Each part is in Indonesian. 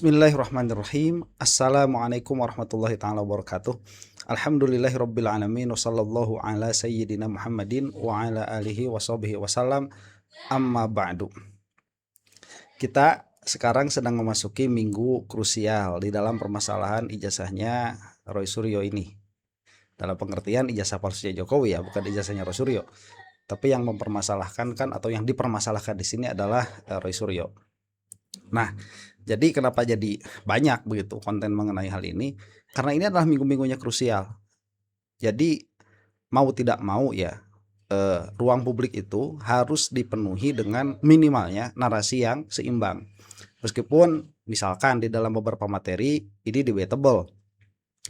Bismillahirrahmanirrahim. Assalamualaikum warahmatullahi taala wabarakatuh. Alhamdulillahirabbil alamin wa sallallahu ala sayyidina Muhammadin wa ala alihi washabihi wasallam. Amma ba'du. Kita sekarang sedang memasuki minggu krusial di dalam permasalahan ijazahnya Roy Suryo ini. Dalam pengertian ijazah palsunya Jokowi ya, bukan ijazahnya Roy Suryo. Tapi yang mempermasalahkan kan atau yang dipermasalahkan di sini adalah Roy Suryo. Nah, jadi kenapa jadi banyak begitu konten mengenai hal ini? Karena ini adalah minggu-minggunya krusial. Jadi mau tidak mau ya, ruang publik itu harus dipenuhi dengan minimalnya narasi yang seimbang. Meskipun misalkan di dalam beberapa materi ini debatable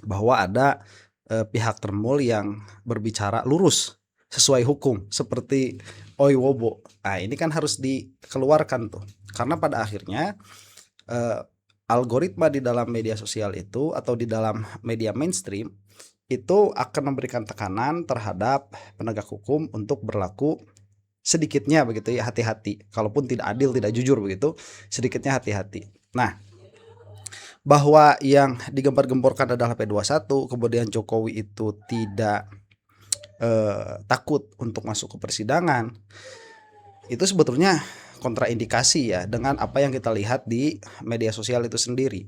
bahwa ada pihak termul yang berbicara lurus sesuai hukum seperti Oi Wobo. Nah, ini kan harus dikeluarkan tuh. Karena pada akhirnya algoritma di dalam media sosial itu atau di dalam media mainstream itu akan memberikan tekanan terhadap penegak hukum untuk berlaku sedikitnya begitu ya, hati-hati. Kalaupun tidak adil, tidak jujur begitu, sedikitnya hati-hati. Nah, bahwa yang digempar-gemborkan adalah P21, kemudian Jokowi itu tidak takut untuk masuk ke persidangan, itu sebetulnya kontraindikasi ya dengan apa yang kita lihat di media sosial itu sendiri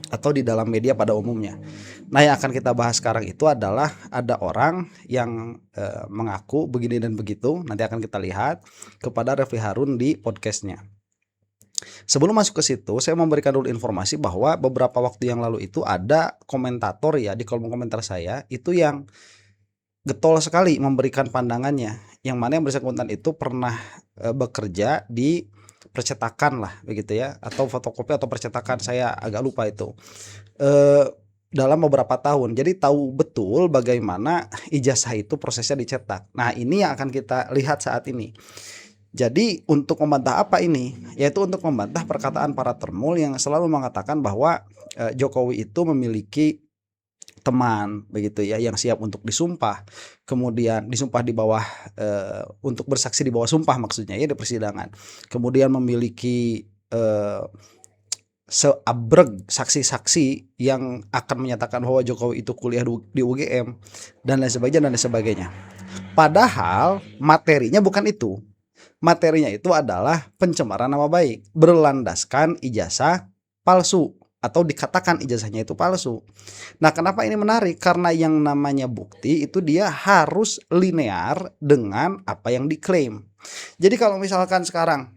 atau di dalam media pada umumnya. Nah, yang akan kita bahas sekarang itu adalah ada orang yang mengaku begini dan begitu. Nanti akan kita lihat kepada Refli Harun di podcastnya. Sebelum masuk ke situ, saya memberikan dulu informasi bahwa beberapa waktu yang lalu itu ada komentator ya di kolom komentar saya itu yang getol sekali memberikan pandangannya, yang mana yang bersangkutan itu pernah bekerja di percetakan lah begitu ya, atau fotokopi atau percetakan, saya agak lupa itu, dalam beberapa tahun. Jadi tahu betul bagaimana ijazah itu prosesnya dicetak. Nah, ini yang akan kita lihat saat ini. Jadi untuk membantah apa ini? Yaitu untuk membantah perkataan para termul yang selalu mengatakan bahwa Jokowi itu memiliki teman begitu ya yang siap untuk disumpah, kemudian disumpah di bawah untuk bersaksi di bawah sumpah maksudnya ya di persidangan, kemudian memiliki seabreg saksi-saksi yang akan menyatakan bahwa Jokowi itu kuliah di UGM dan lain sebagainya. Padahal materinya bukan itu. Materinya itu adalah pencemaran nama baik berlandaskan ijazah palsu atau dikatakan ijazahnya itu palsu. Nah, kenapa ini menarik? Karena yang namanya bukti itu dia harus linear dengan apa yang diklaim. Jadi kalau misalkan sekarang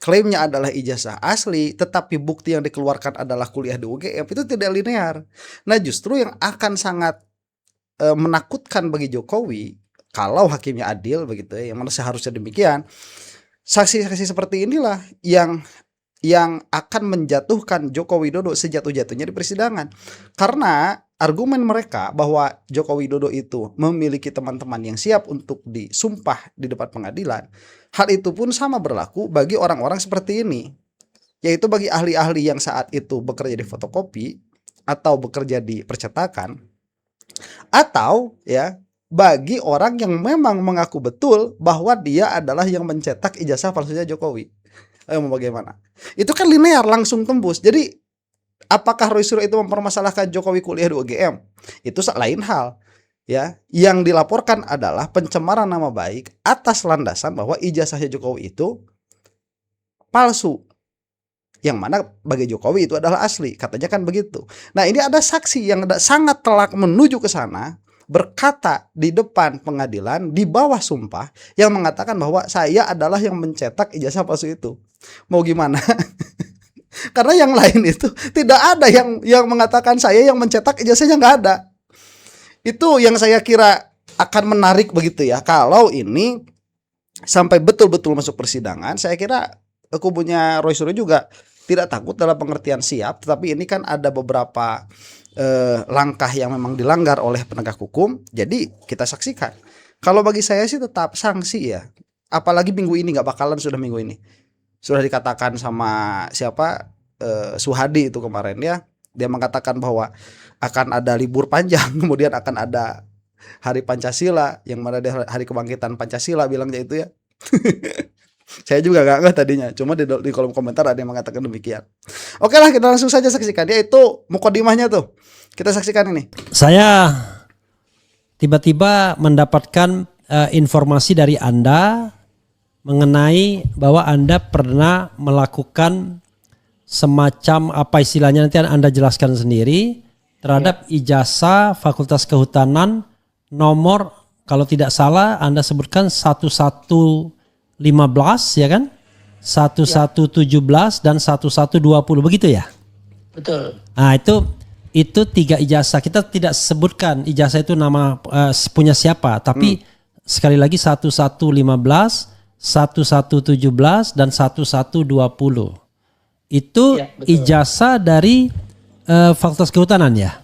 klaimnya adalah ijazah asli, tetapi bukti yang dikeluarkan adalah kuliah di UGM, itu tidak linear. Nah, justru yang akan sangat menakutkan bagi Jokowi kalau hakimnya adil begitu ya, yang mana seharusnya demikian. Saksi-saksi seperti inilah yang akan menjatuhkan Joko Widodo sejatuh-jatuhnya di persidangan. Karena argumen mereka bahwa Joko Widodo itu memiliki teman-teman yang siap untuk disumpah di depan pengadilan, hal itu pun sama berlaku bagi orang-orang seperti ini, yaitu bagi ahli-ahli yang saat itu bekerja di fotokopi atau bekerja di percetakan, atau ya bagi orang yang memang mengaku betul bahwa dia adalah yang mencetak ijazah palsunya Jokowi. Mau bagaimana? Itu kan linear, langsung tembus. Jadi apakah Roy Suryo itu mempermasalahkan Jokowi kuliah di UGM? Itu lain hal. Ya, yang dilaporkan adalah pencemaran nama baik atas landasan bahwa ijazahnya Jokowi itu palsu. Yang mana bagi Jokowi itu adalah asli, katanya kan begitu. Nah, ini ada saksi yang sangat telak menuju ke sana, berkata di depan pengadilan di bawah sumpah yang mengatakan bahwa saya adalah yang mencetak ijazah palsu itu. Mau gimana? Karena yang lain itu tidak ada yang mengatakan saya yang mencetak ijazahnya, nggak ada. Itu yang saya kira akan menarik begitu ya. Kalau ini sampai betul-betul masuk persidangan, saya kira kubunya Roy Suryo juga tidak takut dalam pengertian siap. Tetapi ini kan ada beberapa langkah yang memang dilanggar oleh penegak hukum. Jadi kita saksikan. Kalau bagi saya sih tetap sanksi ya. Apalagi minggu ini, nggak bakalan sudah minggu ini. Sudah dikatakan sama siapa, Suhadi itu kemarin ya, dia mengatakan bahwa akan ada libur panjang, kemudian akan ada hari Pancasila, yang mana dia hari kebangkitan Pancasila bilangnya itu ya. Saya juga gak ngerti tadinya, cuma di kolom komentar ada yang mengatakan demikian. Oke lah, kita langsung saja saksikan. Dia itu mukodimahnya tuh. Kita saksikan ini. Saya tiba-tiba mendapatkan informasi dari Anda mengenai bahwa Anda pernah melakukan semacam apa istilahnya, nanti Anda jelaskan sendiri, terhadap ijazah Fakultas Kehutanan nomor, kalau tidak salah Anda sebutkan 1115 ya kan? 1117 dan 1120 begitu ya? Betul. Nah, itu 3 ijazah. Kita tidak sebutkan ijazah itu nama punya siapa, tapi sekali lagi 1115, 1117 dan 1120. Itu ya, ijazah dari Fakultas Kehutanan ya?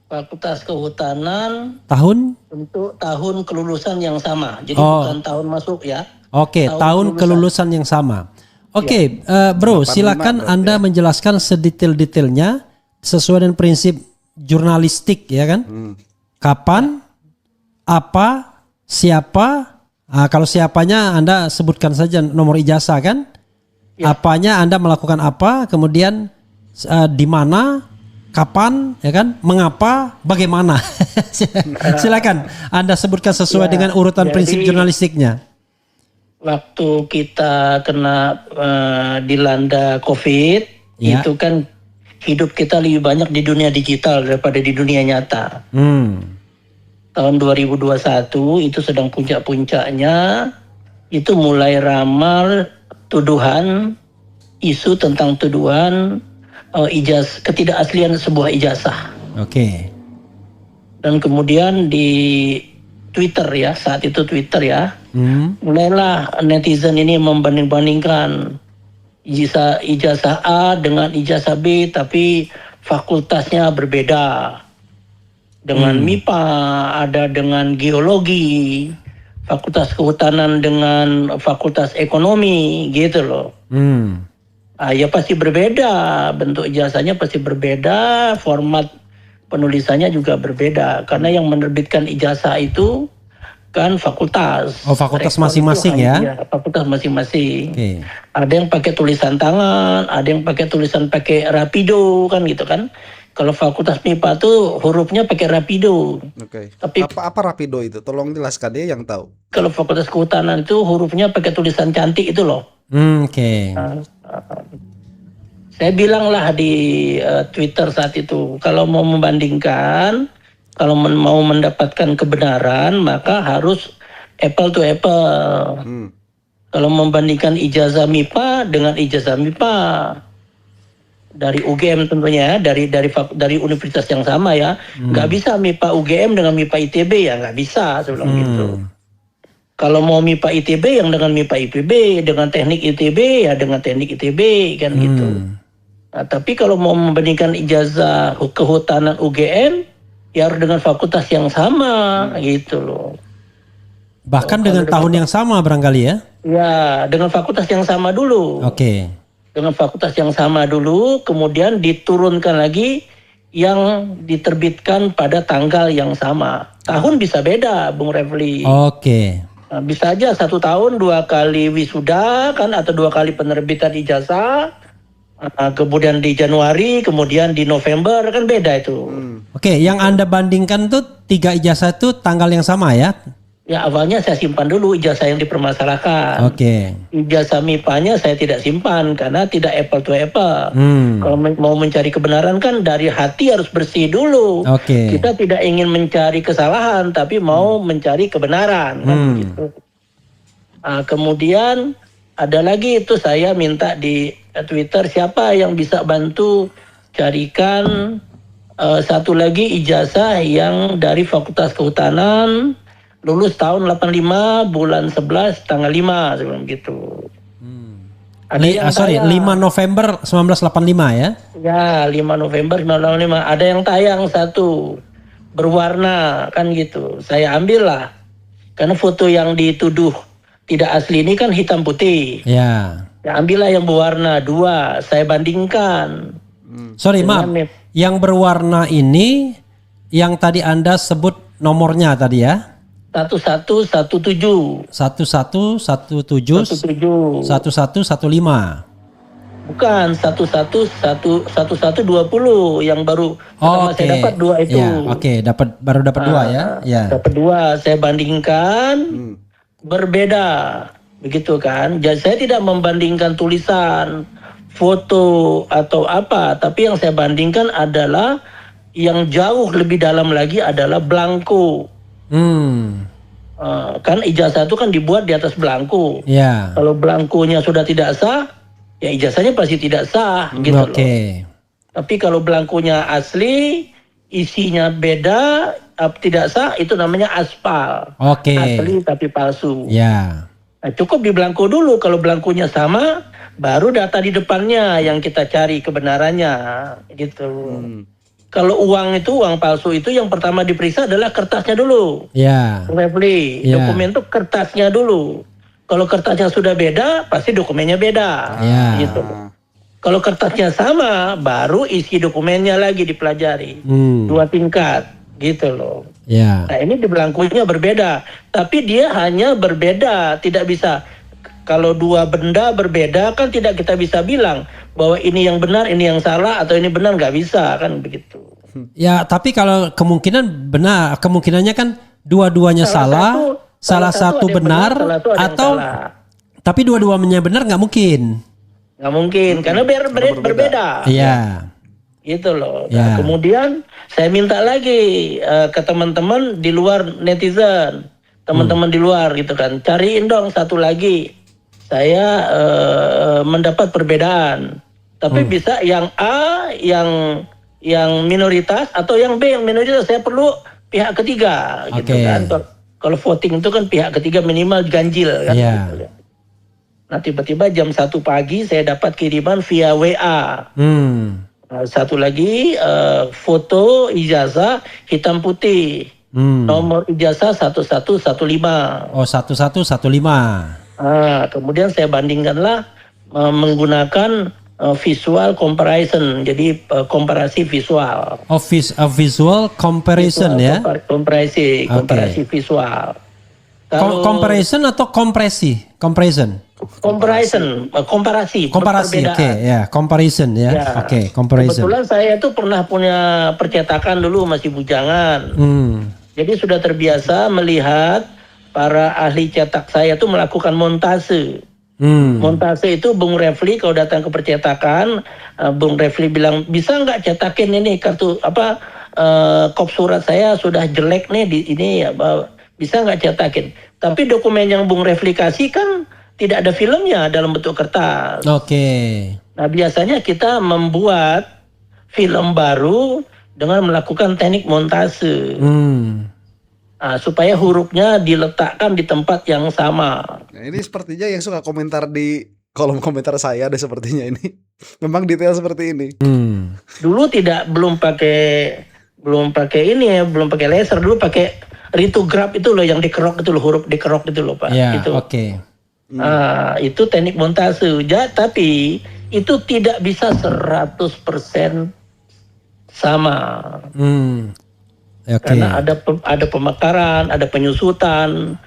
Fakultas Kehutanan tahun untuk tahun kelulusan yang sama. Jadi bukan tahun masuk ya. Oke, tahun kelulusan yang sama. Oke, bro, silakan Anda menjelaskan sedetail-detailnya sesuai dengan prinsip jurnalistik ya kan? Kapan, apa, siapa? Kalau siapanya Anda sebutkan saja nomor ijazah kan? Ya. Apanya Anda melakukan apa? Kemudian di mana? Kapan? Ya kan? Mengapa? Bagaimana? Silakan Anda sebutkan sesuai dengan urutan prinsip jurnalistiknya. Waktu kita kena dilanda COVID, itu kan hidup kita lebih banyak di dunia digital daripada di dunia nyata. Tahun 2021 itu sedang puncak-puncaknya, itu mulai ramal tuduhan, isu tentang tuduhan ketidakaslian sebuah ijazah. Oke. Dan kemudian di Twitter ya, saat itu Twitter ya, mulailah netizen ini membanding-bandingkan ijazah A dengan ijazah B, tapi fakultasnya berbeda. Dengan MIPA, ada dengan geologi, fakultas kehutanan dengan fakultas ekonomi, gitu loh. Ya pasti berbeda, bentuk ijazahnya pasti berbeda, format penulisannya juga berbeda, karena yang menerbitkan ijazah itu kan fakultas. Oh, fakultas masing-masing ya? Fakultas masing-masing. Okay. Ada yang pakai tulisan tangan, ada yang pakai tulisan pakai rapido kan gitu kan. Kalau fakultas MIPA tuh hurufnya pakai rapido. Oke. Tapi apa rapido itu? Tolong jelaskan, dia yang tahu. Kalau fakultas kehutanan itu hurufnya pakai tulisan cantik itu loh. Oke. Saya bilanglah di Twitter saat itu, kalau mau membandingkan, kalau mau mendapatkan kebenaran, maka harus apple to apple. Kalau membandingkan ijazah MIPA dengan ijazah MIPA dari UGM tentunya, dari universitas yang sama ya, nggak bisa MIPA UGM dengan MIPA ITB ya, nggak bisa sebelum itu. Kalau mau MIPA ITB yang dengan MIPA IPB, dengan teknik ITB ya dengan teknik ITB kan gitu. Nah, tapi kalau mau membandingkan ijazah kehutanan UGM ya harus dengan fakultas yang sama gitu loh. Bahkan dengan tahun yang sama barangkali ya? Ya, dengan fakultas yang sama dulu. Oke. Dengan fakultas yang sama dulu, kemudian diturunkan lagi yang diterbitkan pada tanggal yang sama. Tahun bisa beda, Bung Refli. Oke. Nah, bisa aja 1 tahun 2 kali wisuda kan, atau 2 kali penerbitan ijazah. Kemudian di Januari, kemudian di November, kan beda itu. Oke, yang Anda bandingkan tuh 3 ijazah itu tanggal yang sama ya? Ya, awalnya saya simpan dulu ijazah yang dipermasalahkan. Oke. Ijazah MIPA-nya saya tidak simpan karena tidak apple to apple. Kalau mau mencari kebenaran kan dari hati harus bersih dulu. Oke. Kita tidak ingin mencari kesalahan, tapi mau mencari kebenaran. Kan gitu. Nah, kemudian ada lagi itu saya minta di Twitter, siapa yang bisa bantu carikan satu lagi ijazah yang dari Fakultas Kehutanan, lulus tahun 85 bulan 11 tanggal 5 sebelum gitu. Ada 5 November 1985 ya? Ya, 5 November 1985. Ada yang tayang satu berwarna kan gitu. Saya ambil lah. Karena foto yang dituduh tidak asli ini kan hitam putih. Ya. Ya, ambillah yang berwarna 2, saya bandingkan. Sorry, maaf. Yang berwarna ini yang tadi Anda sebut nomornya tadi ya? 1117. 1117 17. 1115. Bukan 1120 yang baru Oh, pertama saya dapat 2 itu. Ya, oke, baru dapat 2 ya. Ya. Dapat 2, saya bandingkan berbeda. Begitu kan? Jadi saya tidak membandingkan tulisan, foto atau apa, tapi yang saya bandingkan adalah yang jauh lebih dalam lagi adalah belangko. Kan ijazah itu kan dibuat di atas belangko. Ya. Kalau belangkonya sudah tidak sah, ya ijazahnya pasti tidak sah gitu loh. Tapi kalau belangkonya asli, isinya beda, tidak sah, itu namanya aspal. Asli tapi palsu. Ya. Nah, cukup di belangko dulu. Kalau belangkonya sama, baru data di depannya yang kita cari kebenarannya gitu. Kalau uang palsu itu yang pertama diperiksa adalah kertasnya dulu. Ya. Dokumen itu kertasnya dulu. Kalau kertasnya sudah beda, pasti dokumennya beda. Ya. Gitu. Kalau kertasnya sama, baru isi dokumennya lagi dipelajari. 2 tingkat, gitu loh. Ya. Nah ini di belangkunya berbeda, tapi dia hanya berbeda, tidak bisa. Kalau 2 benda berbeda kan tidak kita bisa bilang bahwa ini yang benar, ini yang salah, atau ini benar, nggak bisa kan begitu. Ya, tapi kalau kemungkinan benar, kemungkinannya kan dua-duanya salah satu benar, atau tapi dua-duanya benar nggak mungkin. Nggak mungkin, karena berbeda. Iya. Gitu loh. Nah, kemudian saya minta lagi ke teman-teman di luar netizen, teman-teman di luar gitu kan, cariin dong satu lagi. Saya mendapat perbedaan, tapi bisa yang A yang minoritas atau yang B yang minoritas. Saya perlu pihak ketiga, gitu kan. Kalau voting itu kan pihak ketiga minimal ganjil kan. Gitu. Nah tiba-tiba jam 1 pagi saya dapat kiriman via WA. Satu lagi foto ijazah hitam putih. Nomor ijazah 1115. Oh, 1115. Kemudian saya bandingkanlah menggunakan visual comparison. Jadi komparasi visual. Visual comparison ya. Komparasi visual. Comparison atau kompresi? Comparison. Komparasi, ya, comparison ya. Comparison. Kebetulan saya itu pernah punya percetakan dulu masih bujangan. Jadi sudah terbiasa melihat para ahli cetak saya itu melakukan montase. Montase itu Bung Refli kalau datang ke percetakan, Bung Refli bilang, bisa nggak cetakin ini kartu kop surat saya sudah jelek nih di ini ya, bisa nggak cetakin. Tapi dokumen yang Bung Refli kasih kan tidak ada filmnya dalam bentuk kertas. Nah biasanya kita membuat film baru dengan melakukan teknik montase. Supaya hurufnya diletakkan di tempat yang sama. Nah, ini sepertinya yang suka komentar di kolom komentar saya ada sepertinya ini. Memang detail seperti ini. Dulu belum pakai ini ya, belum pakai laser, dulu pakai litograf itu loh yang dikerok itu loh, huruf dikerok itu loh Pak. Ya, itu. Itu teknik montase. Tapi itu tidak bisa 100% sama. Karena ada pemekaran, ada penyusutan.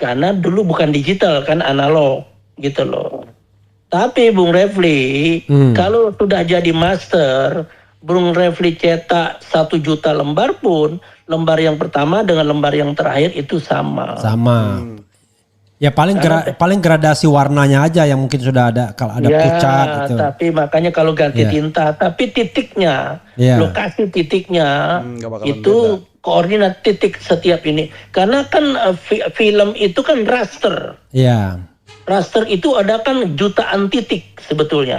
Karena dulu bukan digital kan, analog gitu loh. Tapi Bung Refli kalau sudah jadi master, Bung Refli cetak 1 juta lembar pun, lembar yang pertama dengan lembar yang terakhir itu sama. Ya paling gradasi warnanya aja yang mungkin sudah ada, kalau ada pucat gitu. Tapi makanya kalau ganti tinta, tapi titiknya, lokasi titiknya itu beda. Koordinat titik setiap ini. Karena kan film itu kan raster. Raster itu ada kan jutaan titik sebetulnya.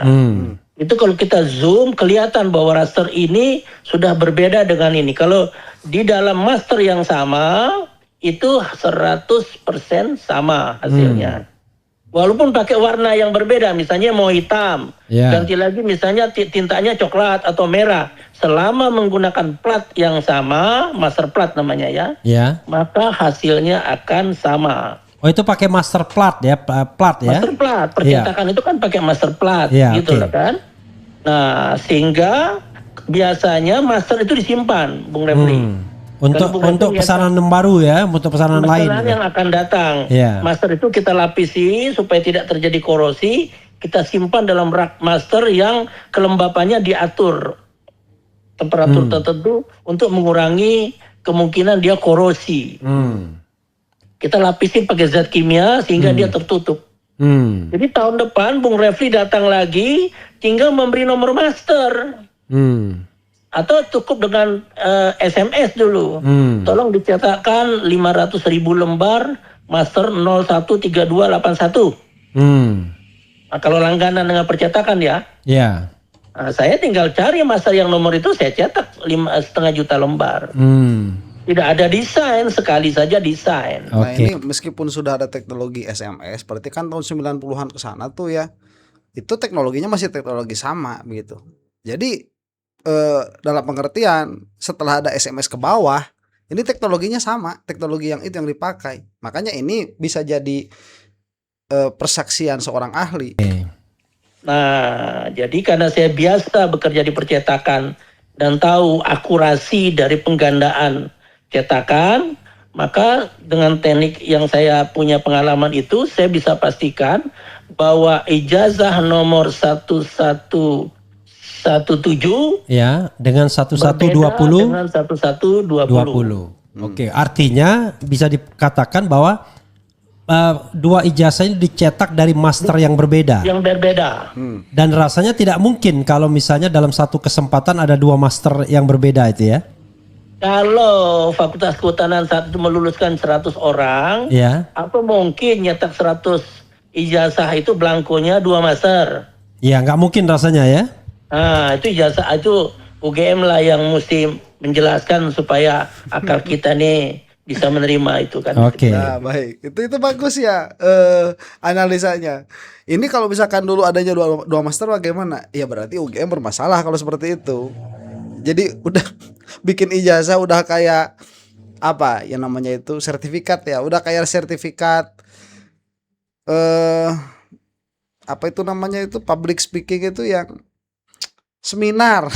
Itu kalau kita zoom kelihatan bahwa raster ini sudah berbeda dengan ini. Kalau di dalam master yang sama itu 100% sama hasilnya. Walaupun pakai warna yang berbeda, misalnya mau hitam, ganti lagi misalnya tintanya coklat atau merah. Selama menggunakan plat yang sama, master plat namanya ya, maka hasilnya akan sama. Oh itu pakai master plat ya, Master plat, percetakan itu kan pakai master plat, gitu loh kan. Nah sehingga biasanya master itu disimpan, Bung Refli. Untuk pesanan yang baru ya, untuk pesanan lain. Yang akan datang. Yeah. Master itu kita lapisi supaya tidak terjadi korosi. Kita simpan dalam rak master yang kelembapannya diatur temperatur tertentu untuk mengurangi kemungkinan dia korosi. Kita lapisin pakai zat kimia sehingga dia tertutup. Jadi tahun depan Bung Refli datang lagi, tinggal memberi nomor master. Atau cukup dengan SMS dulu. Tolong dicetakkan 500.000 lembar master 013281. Nah, kalau langganan dengan percetakan ya. Ya. Nah, saya tinggal cari master yang nomor itu, saya cetak 5,5 juta lembar. Tidak ada desain, sekali saja desain. Nah ini meskipun sudah ada teknologi SMS, berarti kan tahun 90-an ke sana tuh ya, itu teknologinya masih teknologi sama begitu. Jadi dalam pengertian setelah ada SMS ke bawah, ini teknologinya sama, teknologi yang itu yang dipakai. Makanya ini bisa jadi persaksian seorang ahli. Nah, jadi karena saya biasa bekerja di percetakan dan tahu akurasi dari penggandaan cetakan, maka dengan teknik yang saya punya pengalaman itu, saya bisa pastikan bahwa ijazah nomor 1117 ya dengan 1120 dengan 1120. Oke, artinya bisa dikatakan bahwa dua ijazah ini dicetak dari master yang berbeda. Yang berbeda. Dan rasanya tidak mungkin kalau misalnya dalam satu kesempatan ada dua master yang berbeda itu ya. Kalau Fakultas Kehutanan saat itu meluluskan 100 orang, ya. apa mungkin nyetak 100 ijazah itu belangkonya 2 master? Ya, nggak mungkin rasanya ya. Nah, itu ijazah itu UGM lah yang mesti menjelaskan supaya akal kita nih bisa menerima itu kan. Oke. Nah, baik. Itu bagus ya analisanya. Ini kalau misalkan dulu adanya dua master bagaimana? Ya berarti UGM bermasalah kalau seperti itu. Jadi udah bikin ijazah udah kayak apa yang namanya itu sertifikat ya, udah kayak sertifikat apa itu namanya itu public speaking itu yang seminar.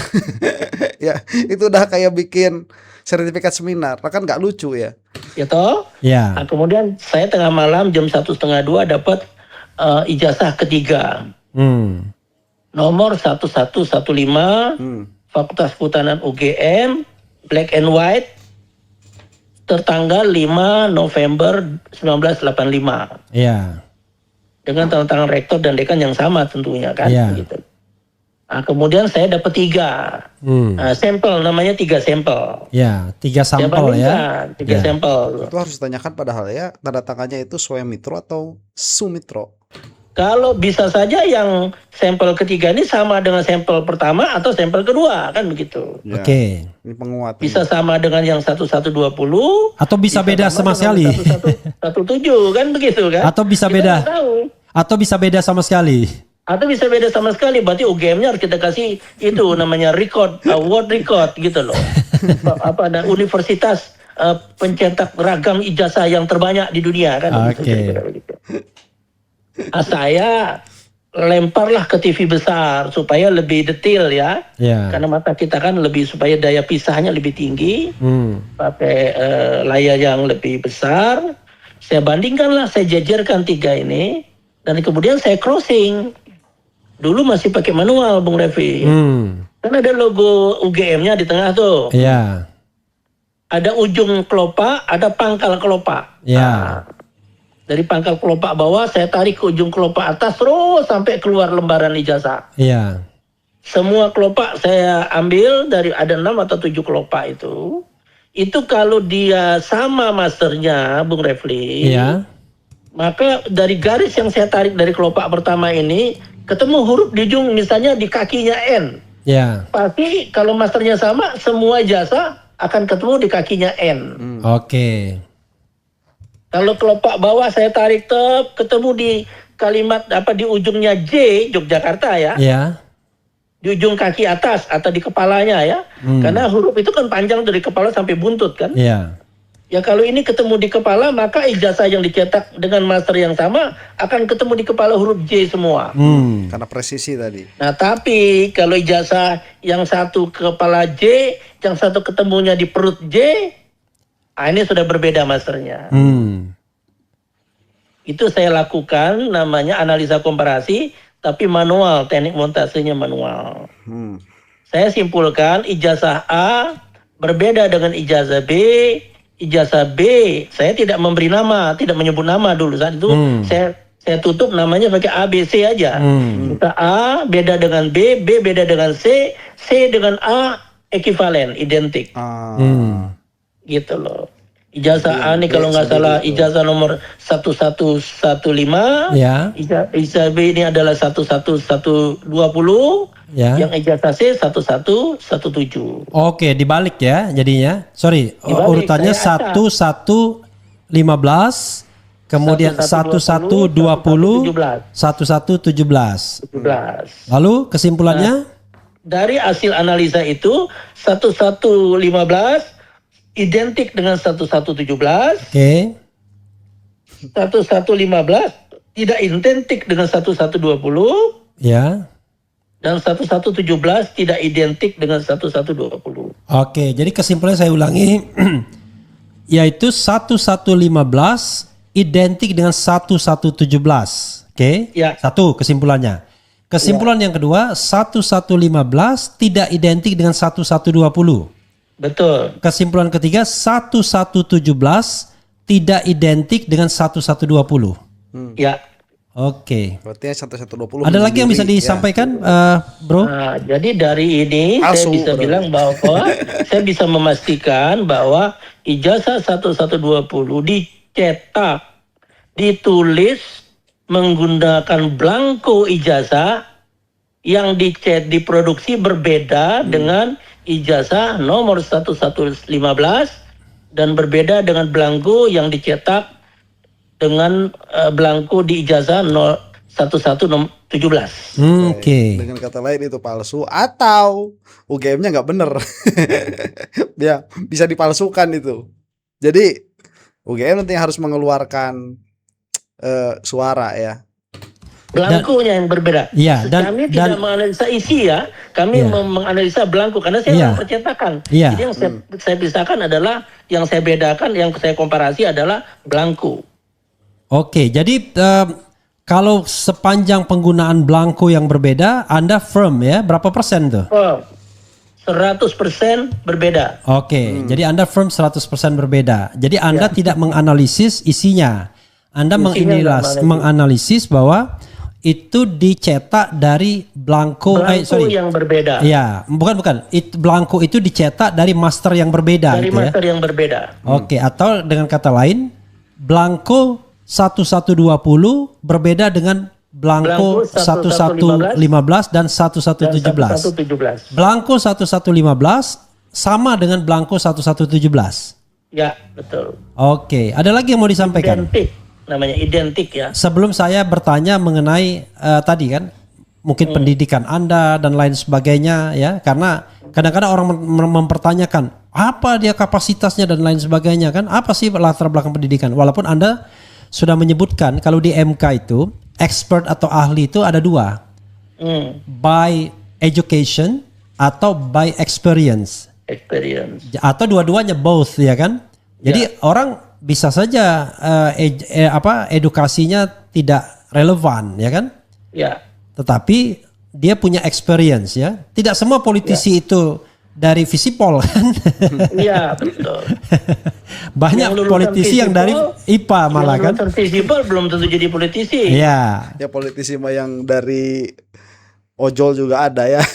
Ya, itu udah kayak bikin sertifikat seminar, kan nggak lucu ya. Ya toh? Ya. Nah, kemudian saya tengah malam jam 1:30 dapat ijazah ketiga. Nomor 1115 Fakultas Kehutanan UGM, black and white, tertanggal 5 November 1985. Iya. Dengan tanda tangan rektor dan dekan yang sama tentunya kan. Iya. Gitu. Nah, kemudian saya dapat 3 sampel, namanya 3 sampel. Ya, 3 sampel ya. 3 sampel. Itu harus ditanyakan padahal ya, tanda tangannya itu Swamitro atau Sumitro. Kalau bisa saja yang sampel ketiga ini sama dengan sampel pertama atau sampel kedua, kan begitu. Ya, Oke. Ini penguat. Bisa sama dengan yang 1120 atau bisa beda sama sekali. 1117 kan begitu kan? Atau bisa Kita beda. nggak tahu. Atau bisa beda sama sekali. Atau bisa beda sama sekali, berarti UGM-nya harus kita kasih itu namanya record, world record gitu loh. Universitas pencetak ragam ijazah yang terbanyak di dunia kan. Oke. Nah, saya lemparlah ke TV besar supaya lebih detail ya. Karena mata kita kan lebih supaya daya pisahnya lebih tinggi. Pakai layar yang lebih besar. Saya bandingkanlah, saya jajarkan 3 ini dan kemudian saya crossing. Dulu masih pakai manual Bung Revi. Kan ada logo UGM-nya di tengah tuh. Iya. Ada ujung kelopak, ada pangkal kelopak. Iya. Dari pangkal kelopak bawah saya tarik ke ujung kelopak atas terus sampai keluar lembaran ijazah. Iya. Semua kelopak saya ambil dari ada 6 atau 7 kelopak itu. Itu kalau dia sama masternya Bung Refli. Iya. Maka dari garis yang saya tarik dari kelopak pertama ini ketemu huruf di ujung misalnya di kakinya N. Iya. Pasti kalau masternya sama semua ijazah akan ketemu di kakinya N. Oke. Kalau kelopak bawah saya tarik ketemu di kalimat di ujungnya J Yogyakarta ya. Iya. Di ujung kaki atas atau di kepalanya ya. Karena huruf itu kan panjang dari kepala sampai buntut kan. Iya. Ya kalau ini ketemu di kepala maka ijazah yang dicetak dengan master yang sama akan ketemu di kepala huruf J semua. Karena presisi tadi. Nah tapi kalau ijazah yang satu kepala J, yang satu ketemunya di perut J, Ini sudah berbeda masternya. Itu saya lakukan namanya analisa komparasi, tapi manual, teknik montasenya manual. Saya simpulkan ijazah A berbeda dengan ijazah B. Ijazah B saya tidak memberi nama, tidak menyebut nama dulu saat itu. Saya tutup namanya pakai A, B, C aja. Kita A beda dengan B, B beda dengan C, C dengan A ekuivalen, identik. Gitu loh. Ijazah A nih kalau nggak salah ijazah nomor 1115. Ya. Ijazah B ini adalah 11120. Ya. Yang ijazah C 1117. Oke, dibalik ya jadinya. Sorry, Dibalik, urutannya saya 1115, kemudian 1120, 1117. 17. Lalu kesimpulannya? Dari hasil analisa itu 1115 identik dengan 1117. Oke. 1115 tidak identik dengan 1120. Ya. Dan 1117 tidak identik dengan 1120. Oke, jadi kesimpulannya saya ulangi yaitu 1115 identik dengan 1117. Oke? Ya. Satu kesimpulannya. Kesimpulan yang kedua, 1115 tidak identik dengan 1120. Betul. Kesimpulan ketiga, 1117 tidak identik dengan 1120. Ya. Oke. Berarti 1120. Ada lagi yang bisa disampaikan, Bro? Nah, jadi dari ini saya bisa bilang bahwa saya bisa memastikan bahwa ijazah 1120 dicetak, ditulis menggunakan blanko ijazah yang diproduksi berbeda dengan ijazah nomor 1115 dan berbeda dengan blanko yang dicetak dengan blanko di ijazah 1117. Oke. Dengan kata lain itu palsu atau UGM-nya nggak bener. Ya, bisa dipalsukan itu. Jadi UGM nanti harus mengeluarkan suara ya. Blankonya yang berbeda. Iya, kami tidak menganalisa isi ya, kami menganalisa blanko karena saya percetakan. Iya. Jadi yang saya pisahkan adalah, yang saya bedakan, yang saya komparasi adalah blanko. Oke, jadi kalau sepanjang penggunaan blanko yang berbeda, Anda firm ya, berapa persen tuh? 100% berbeda. Oke, jadi Anda firm 100% berbeda. Jadi Anda tidak menganalisis isinya. Anda menganalisis bahwa itu dicetak dari blanko yang berbeda. Ya, bukan. Blanko itu dicetak dari master yang berbeda. Dari gitu master ya? yang berbeda. Oke, atau dengan kata lain, blanko 1120 berbeda dengan blanko 1115 dan 1117. Blanko 1115 sama dengan blanko 1117. Ya, betul. Oke, ada lagi yang mau disampaikan? Identik, namanya identik ya. Sebelum saya bertanya mengenai tadi kan, mungkin pendidikan Anda dan lain sebagainya ya, karena kadang-kadang orang mempertanyakan apa dia kapasitasnya dan lain sebagainya kan, apa sih latar belakang pendidikan? Walaupun Anda sudah menyebutkan kalau di MK itu expert atau ahli itu ada dua, by education atau by experience. Atau dua-duanya both ya kan? Jadi orang bisa saja edukasinya tidak relevan ya kan? Ya. Tetapi dia punya experience ya. Tidak semua politisi itu dari Visipol kan? Iya betul. Banyak politisi yang dari IPA malah kan? Visipol belum tentu jadi politisi. Iya. Ya politisi mah yang dari ojol juga ada ya.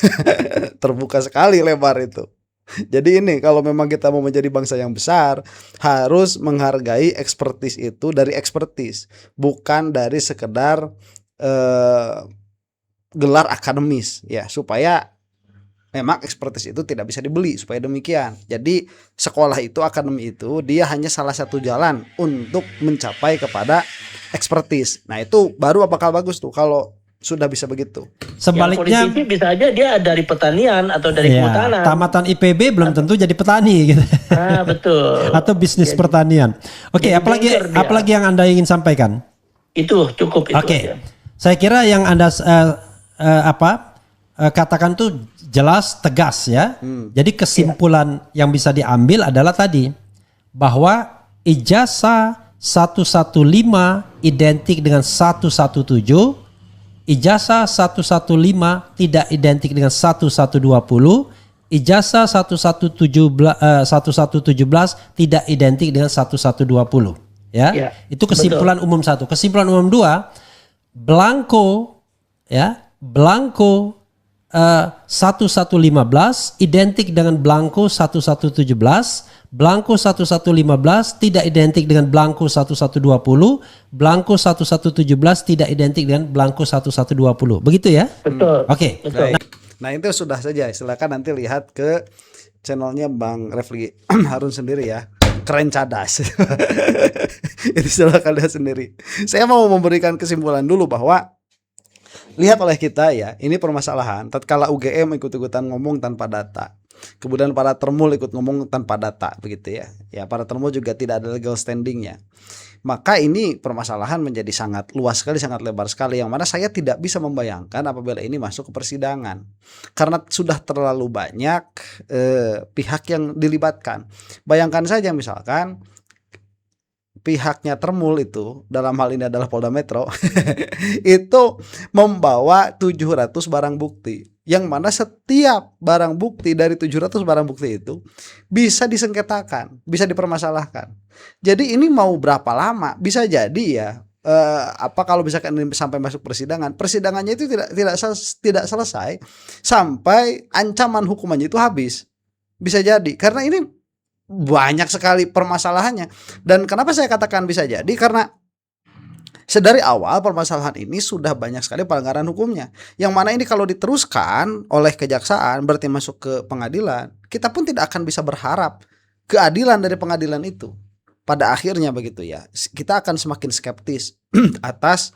Terbuka sekali lebar itu. Jadi ini kalau memang kita mau menjadi bangsa yang besar, harus menghargai ekspertis itu dari ekspertis, bukan dari sekedar gelar akademis ya, supaya memang ekspertis itu tidak bisa dibeli, supaya demikian. Jadi sekolah itu, akademi itu dia hanya salah satu jalan untuk mencapai kepada ekspertis. Nah itu baru bakal bagus tuh kalau sudah bisa begitu. Sebaliknya politisi bisa aja dia dari pertanian atau dari kehutanan. Tamatan IPB belum tentu jadi petani gitu. Betul. Atau bisnis pertanian. Oke, apalagi yang Anda ingin sampaikan? Itu cukup itu. Oke. Saya kira yang Anda katakan tuh jelas, tegas ya. Jadi kesimpulan yang bisa diambil adalah tadi bahwa ijazah 115 identik dengan 117, ijazah 115 tidak identik dengan 1120, ijazah 1117 tidak identik dengan 1120. Ya, Ya, itu kesimpulan umum satu. Kesimpulan umum dua, blanko 1115 identik dengan blanko 1117, blanko 1115 tidak identik dengan blanko 1120, blanko 1117 tidak identik dengan blanko 1120. Begitu ya? betul. Oke. Betul. Nah itu sudah saja, silakan nanti lihat ke channelnya Bang Refli Harun sendiri ya, keren cadas. Itu silakan lihat sendiri. Saya mau memberikan kesimpulan dulu bahwa lihat oleh kita ya, ini permasalahan tatkala UGM ikut-ikutan ngomong tanpa data. Kemudian para termul ikut ngomong tanpa data begitu ya. Ya, para termul juga tidak ada legal standingnya. Maka ini permasalahan menjadi sangat luas sekali, sangat lebar sekali, yang mana saya tidak bisa membayangkan apabila ini masuk ke persidangan. Karena sudah terlalu banyak pihak yang dilibatkan. Bayangkan saja misalkan pihaknya termul itu, dalam hal ini adalah Polda Metro, itu membawa 700 barang bukti, yang mana setiap barang bukti dari 700 barang bukti itu bisa disengketakan, bisa dipermasalahkan. Jadi ini mau berapa lama? Bisa jadi ya, kalau misalkan ini sampai masuk persidangan, persidangannya itu tidak selesai sampai ancaman hukumannya itu habis. Bisa jadi karena ini banyak sekali permasalahannya. Dan kenapa saya katakan bisa jadi? Karena sedari awal permasalahan ini sudah banyak sekali pelanggaran hukumnya, yang mana ini kalau diteruskan oleh kejaksaan berarti masuk ke pengadilan, kita pun tidak akan bisa berharap keadilan dari pengadilan itu. Pada akhirnya begitu ya, kita akan semakin skeptis atas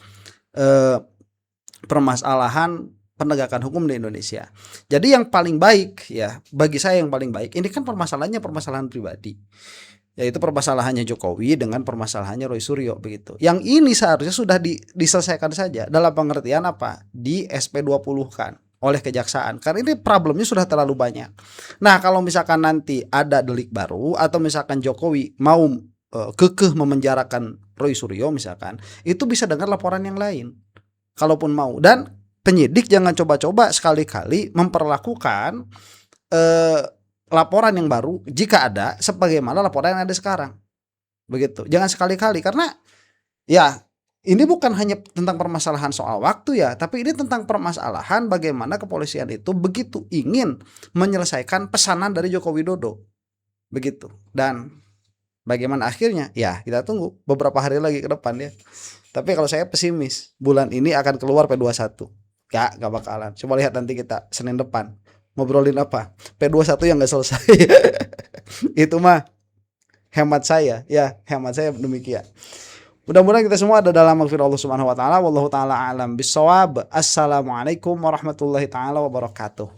permasalahan penegakan hukum di Indonesia. Jadi yang paling baik ya, bagi saya yang paling baik, ini kan permasalahannya permasalahan pribadi, yaitu permasalahannya Jokowi dengan permasalahannya Roy Suryo begitu. Yang ini seharusnya sudah diselesaikan saja, dalam pengertian apa? Di SP20 kan oleh kejaksaan. Karena ini problemnya sudah terlalu banyak. Nah, kalau misalkan nanti ada delik baru atau misalkan Jokowi mau kekeh memenjarakan Roy Suryo misalkan, itu bisa dengan laporan yang lain. Kalaupun mau, dan penyidik jangan coba-coba sekali-kali memperlakukan laporan yang baru jika ada sebagaimana laporan yang ada sekarang. Begitu. Jangan sekali-kali, karena ya ini bukan hanya tentang permasalahan soal waktu ya, tapi ini tentang permasalahan bagaimana kepolisian itu begitu ingin menyelesaikan pesanan dari Joko Widodo. Begitu. Dan bagaimana akhirnya? Ya, kita tunggu beberapa hari lagi ke depan ya. Tapi kalau saya pesimis, bulan ini akan keluar P21. Gak bakalan. Coba lihat nanti kita Senin depan ngobrolin apa, P21 yang gak selesai. Itu mah hemat saya ya, hemat saya demikian. Mudah-mudahan kita semua ada dalam maghfirah Allah Subhanahu wa taala. Wallahu taala alam bissawab. Assalamualaikum warahmatullahi taala wabarakatuh.